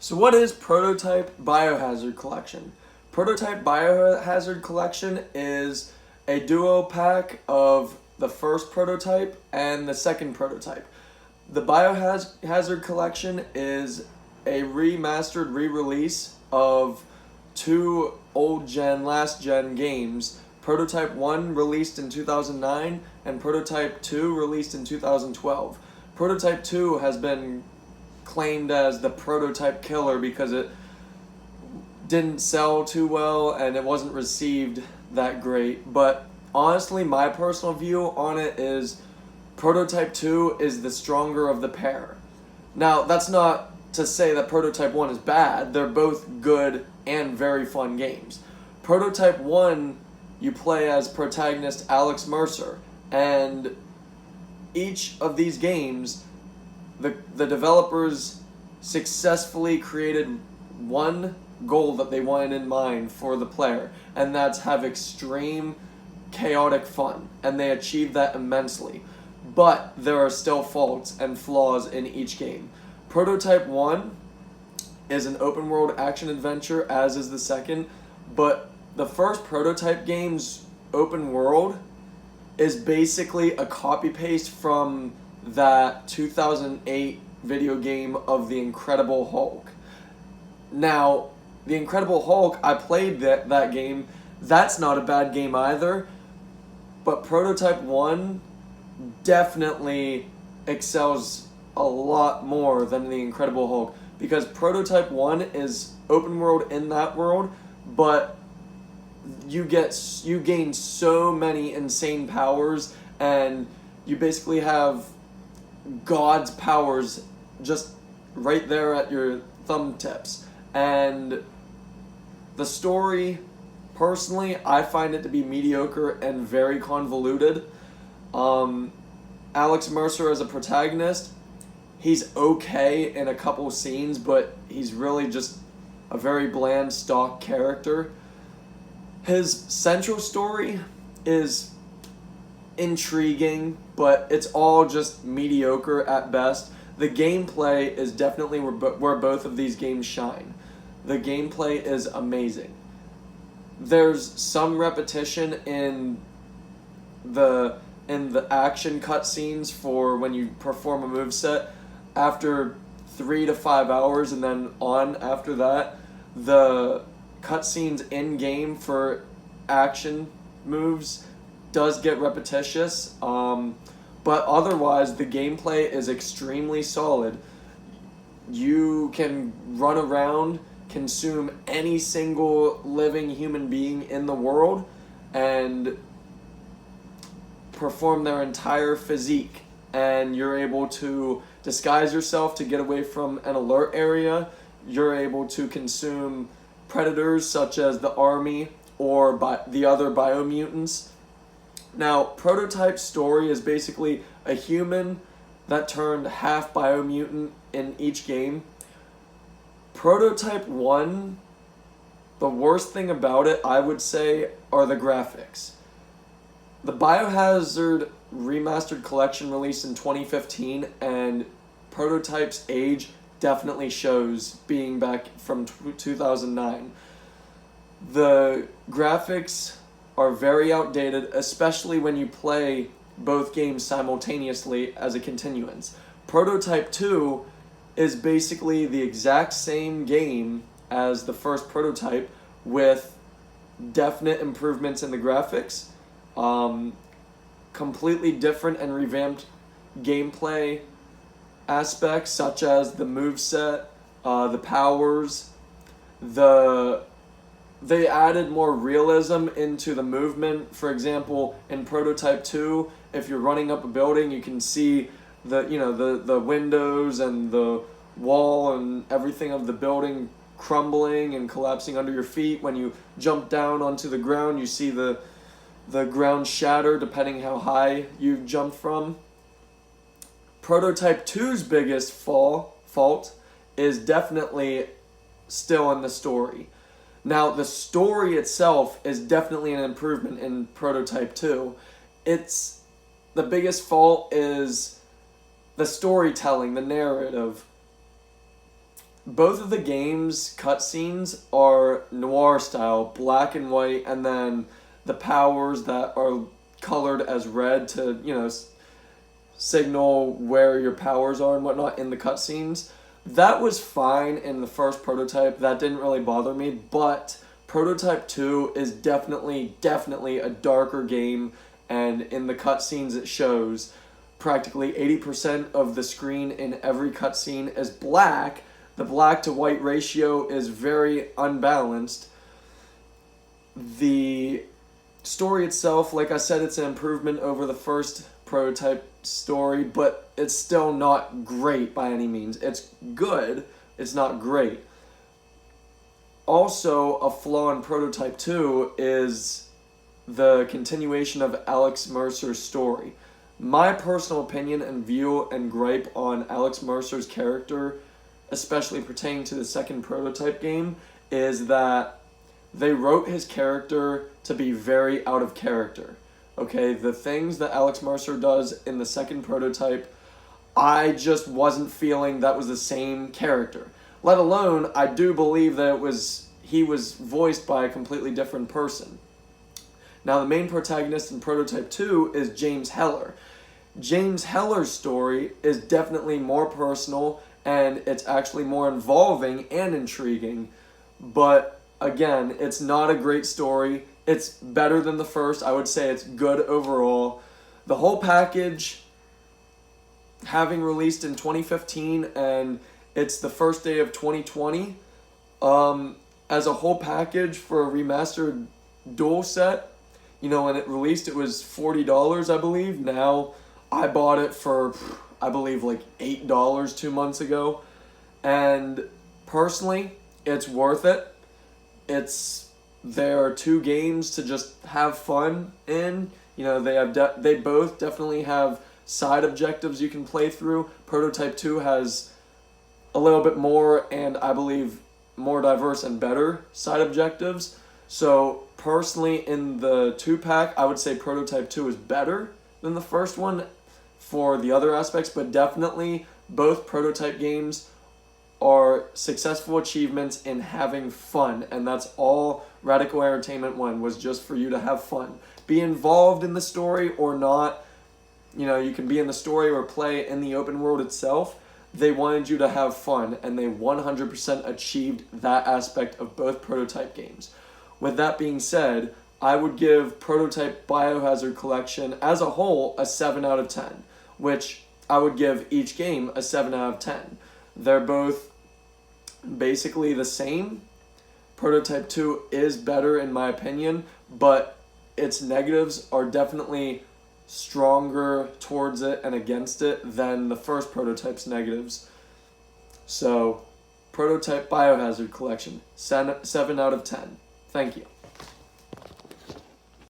So what is Prototype Biohazard Collection? Prototype Biohazard Collection is a duo pack of the first prototype and the second prototype. The Biohazard Collection is a remastered re-release of two last gen games. Prototype 1 released in 2009 and Prototype 2 released in 2012. Prototype 2 has been claimed as the prototype killer because it didn't sell too well and it wasn't received that great. But honestly, my personal view on it is Prototype 2 is the stronger of the pair. Now, that's not to say that Prototype 1 is bad. They're both good and very fun games. Prototype 1, you play as protagonist Alex Mercer, and each of these games, the developers successfully created one goal that they wanted in mind for the player, and that's have extreme chaotic fun, and they achieved that immensely. But there are still faults and flaws in each game. Prototype 1 is an open world action adventure, as is the second, but the first Prototype game's open world is basically a copy paste from that 2008 video game of The Incredible Hulk. Now, The Incredible Hulk, I played that game. That's not a bad game either, but Prototype 1 definitely excels a lot more than The Incredible Hulk, because Prototype 1 is open world in that world, but you gain so many insane powers, and you basically have God's powers just right there at your thumb tips. And the story, personally, I find it to be mediocre and very convoluted. Alex Mercer as a protagonist, he's okay in a couple scenes, but he's really just a very bland stock character. His central story is intriguing, but it's all just mediocre at best. The gameplay is definitely where both of these games shine. The gameplay is amazing. There's some repetition in the action cutscenes for when you perform a moveset after 3 to 5 hours, and then on after that, the cutscenes in game for action moves does get repetitious, but otherwise the gameplay is extremely solid. You can run around, consume any single living human being in the world, and perform their entire physique, and you're able to disguise yourself to get away from an alert area. You're able to consume predators such as the army or the other biomutants. Now, Prototype's story is basically a human that turned half biomutant in each game. Prototype 1, the worst thing about it, I would say, are the graphics. The Biohazard Remastered Collection released in 2015, and Prototype's age definitely shows, being back from 2009. The graphics are very outdated, especially when you play both games simultaneously as a continuance. Prototype 2 is basically the exact same game as the first Prototype, with definite improvements in the graphics, completely different and revamped gameplay aspects such as the moveset, the powers, they added more realism into the movement. For example, in Prototype 2, if you're running up a building, you can see the windows and the wall and everything of the building crumbling and collapsing under your feet. When you jump down onto the ground, you see the ground shatter depending how high you've jumped from. Prototype 2's biggest fault is definitely still in the story. Now, the story itself is definitely an improvement in Prototype 2. The biggest fault is the storytelling, the narrative. both of the game's cutscenes are noir style, black and white, and then the powers that are colored as red to, signal where your powers are and whatnot in the cutscenes. That was fine in the first prototype. That didn't really bother me, but Prototype 2 is definitely a darker game, and in the cutscenes it shows practically 80% of the screen in every cutscene is black. The black to white ratio is very unbalanced. The story itself, like I said, it's an improvement over the first prototype story, but it's still not great by any means. It's good, it's not great. Also, a flaw in Prototype 2 is the continuation of Alex Mercer's story. My personal opinion and view and gripe on Alex Mercer's character, especially pertaining to the second Prototype game, is that they wrote his character to be very out of character. Okay, the things that Alex Mercer does in the second Prototype, I just wasn't feeling that was the same character. Let alone, I do believe that he was voiced by a completely different person. Now, the main protagonist in Prototype 2 is James Heller. James Heller's story is definitely more personal, and it's actually more involving and intriguing. But, again, it's not a great story. It's better than the first. I would say it's good overall. The whole package, having released in 2015, and it's the first day of 2020, as a whole package for a remastered dual set, when it released it was $40, I believe. Now, I bought it for, I believe, like $8 2 months ago. And personally, it's worth it. There are two games to just have fun in. They both definitely have side objectives you can play through. Prototype 2 has a little bit more, and I believe more diverse and better side objectives. So personally, in the 2-pack, I would say Prototype 2 is better than the first one for the other aspects, but definitely both Prototype games are successful achievements in having fun, and that's all Radical Entertainment wanted, was just for you to have fun. Be involved in the story or not, you can be in the story or play in the open world itself. They wanted you to have fun, and they 100% achieved that aspect of both Prototype games. With that being said, I would give Prototype Biohazard Collection as a whole a 7 out of 10, which I would give each game a 7 out of 10. They're both basically the same. Prototype 2 is better in my opinion, but its negatives are definitely stronger towards it and against it than the first Prototype's negatives. So, Prototype Biohazard Collection, 7 out of 10. Thank you.